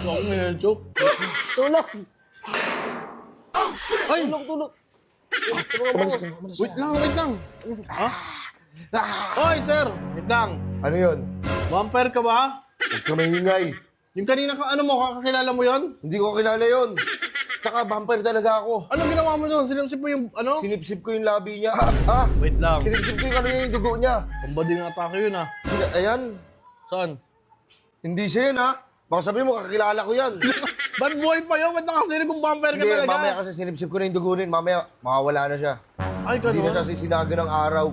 Ako may joke. Tulog! Ay! Tulog! Wait lang. Ha? Hoy, sir! Wait lang. Ano yun? Vampire ka ba? Huwag ka mahingay. Yung kanina ka, ano mo, kakakilala mo yon? Hindi ko kilala yun. Tsaka vampire talaga ako. Anong ginawa mo doon? Sinusip mo yung, ano? Sinipsip ko yung labi niya. Ha? Wait lang. Sinipsip ko yung ano yung dugo niya. Pambadi ng atake yun, ha? Ayan. Saan? Hindi siya yun, ha? Baka sabihin mo, kakilala ko yan. Bad boy pa yun? Ba't nakasilip kung vampire ka Hindi, talaga? mamaya kasi sinipsip ko na yung dugo nun. Mamaya, makawala na siya. Ay, Hindi na ganun. siya sisinaga ng araw.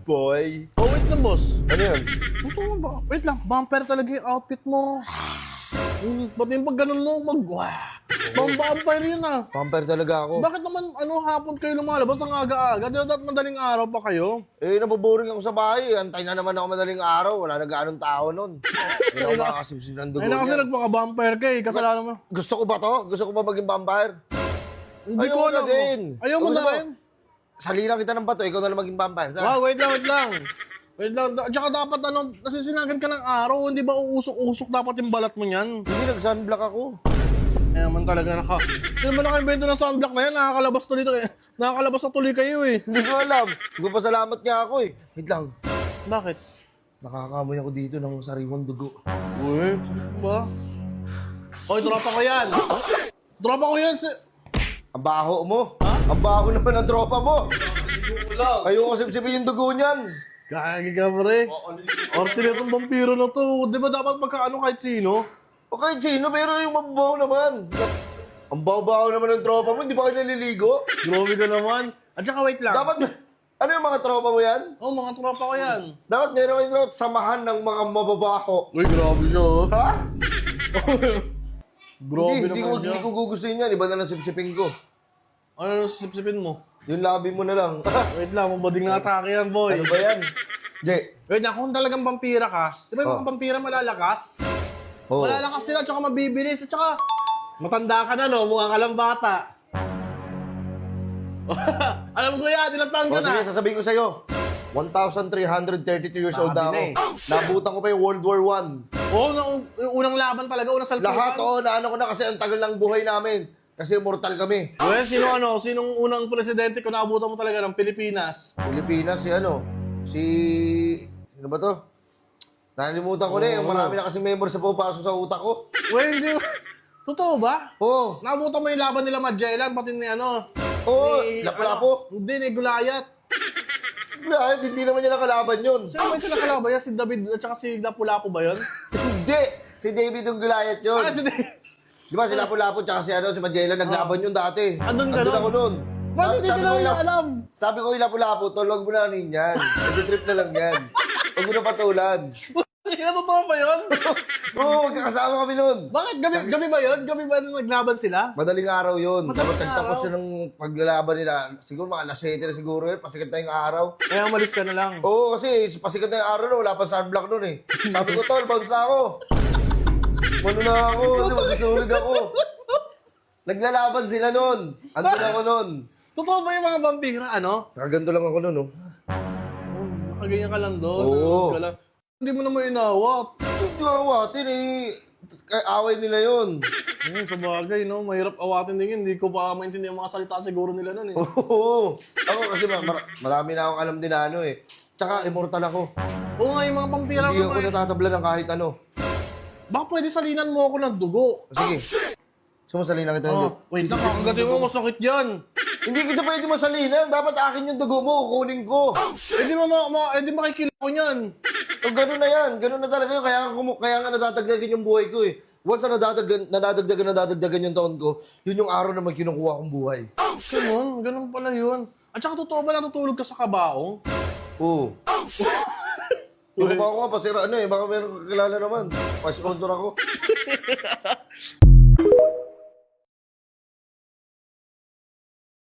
Boy. Oh, wait lang, boss. Ano yun? Totoo ba? Wait lang, vampire talaga yung outfit mo. Ba't yung pag ganun mo, vampire yun, ah. Vampire talaga ako. Bakit naman, hapon kayo lumalabas ang aga-aga? Di ba madaling araw pa kayo? Eh, naboboring ako sa bahay. Antay na naman ako madaling araw. Wala na gaanong tao nun. Hindi ako makakasipsip ng dugo Ay na kasi niya. nagpaka-vampire ka eh, kasalanan mo. Gusto ko ba to? Gusto ko ba maging vampire? Hindi Ayaw ko mo na alam. din. Ayaw mo Gusto na mo? rin. Salina kita ng bato, ikaw na lang maging vampire. Tara. Wow, wait lang. Wait lang, tsaka dapat nasisinagan ka ng araw, hindi ba uusok-usok dapat yung balat mo niyan? Hindi, nag-sunblock ako. Kaya man talaga Sino ba naka-invento ng sunblock na yan? Nakakalabas to dito eh. Nakakalabas na tuloy kayo eh. Hindi ko alam. Nagpapasalamat niya ako eh. Wait lang. Bakit? Nakakamoy ako dito ng sariwang dugo. Uy, ano ba? Oy, tropa ko yan. Tropa ko yan. Ang baho mo. Ha? Ang baho naman ng tropa mo. Ayoko sipsipin yung dugo niyan. Kagi ka pre. Orti na itong vampiro na to. Di ba dapat magkaano kahit sino? O kahit sino, pero yung mabaho naman. Ang baho-baho naman ng tropa mo, hindi ba kayo naliligo? Grabe ka naman. At saka wait lang. Dapat, ano yung mga tropa mo yan? Oh, mga tropa ko yan. Dapat meron kayong tropa samahan ng mga mababaho. Uy, grabe siya oh. Ha? Grabe Hindi naman siya. ko gugustuhin yan. Iba na lang sipsipin ko. Ano nang sisipsipin mo? Yung labi mo na lang. Wait lang, mabading na atake yan, boy. Ano ba yan? Jay. Wait na, kung talagang vampira ka, di ba yung mga vampira malalakas? Oh. Malalakas sila, tsaka mabibilis, at tsaka matanda ka na, no? Mukha ka lang bata. Alam ko yan, ilang taon ka O na? sige, sasabihin ko sa'yo. 1,332 years old na ako. Sabi na Nabutan ko pa yung World War I. Oo, yung unang laban talaga, unang salpukan. Lahat, naano ko na kasi ang tagal ng buhay namin. Kasi immortal kami. Well, sinong unang presidente kung naabutan mo talaga ng Pilipinas? Pilipinas, sino ba to? Nalimutan ko na yung marami na kasi memory sa pupasok sa utak ko. Well, hindi. Totoo ba? Oo. Naabutan mo yung laban nila Magellan, pati ni Oo, ni- Lapu-Lapu. Hindi, ni Gulayat. Wala, hindi naman niya nakalaban yun. Sino ba yung kinakalaban niya? Si David at saka si Lapu-Lapu ba yun? Hindi! Si David yung Goliath yun. Ah, si Di ba si Lapu-Lapu tsaka si Magellan naglaban yun dati. Andun ka Andun nun? ako nun. Bakit hindi Sabi ko ko, na alam? Sabi ko yung Lapu-Lapu, tulog mo na rin yan. Nag-trip na lang yan. Huwag mo na patulan. Hindi na totoo ba yun? Oo, magkakasama kami nun. Bakit? Gabi ba yun? Gabi ba nung naglaban sila? Madaling araw yun. Madaling Tapos nagtapos araw? yun ng paglalaban nila. Siguro mga alas 7 na siguro yun. Pasikat na yung araw. Kaya umalis ka na lang. Oo, kasi pasikat na yung araw na. Wala pa sunblock nun eh. Sabi ko, tol, bounce na ako. Mano na ako. Kasi magsusunog ako. Naglalaban sila nun. Andun ako nun. Totoo ba yung mga vampira, ano? Nakaganto lang ako nun, oh. Nakaganyan ka lang doon. Oo. nanonood ka lang. Hindi mo naman inawat. Hindi ko awatin eh. Away nila yun. Sa bagay, no? Mahirap awatin din yun. Hindi ko pa maintindihan yung mga salita siguro nila nun, eh. Oo. Ako kasi marami na akong alam din na ano eh. Tsaka immortal ako. Oo nga, yung mga vampira Hindi ko ako natatabla ng kahit ano. Baka pwede salinan mo ako ng dugo. Sige. Sumasali na kita ng dugo. Wait, nakakagatin mo, masakit yan. Hindi kita pwede masalinan. Dapat akin yung dugo mo. Kukunin ko. Di makikila ko niyan. O gano'n na yan. Gano'n na talaga yun. Kaya nga nadadagdagan yung buhay ko eh. Once na nadadagdagan yung taon ko, yun yung araw na magkinukuha kong buhay. Ganun pala yun. At saka totoo ba natutulog ka sa kabaong? Oo. Yung kabaho ko nga, pasira ano eh. Baka meron kakilala naman. Pa-sponsor ako.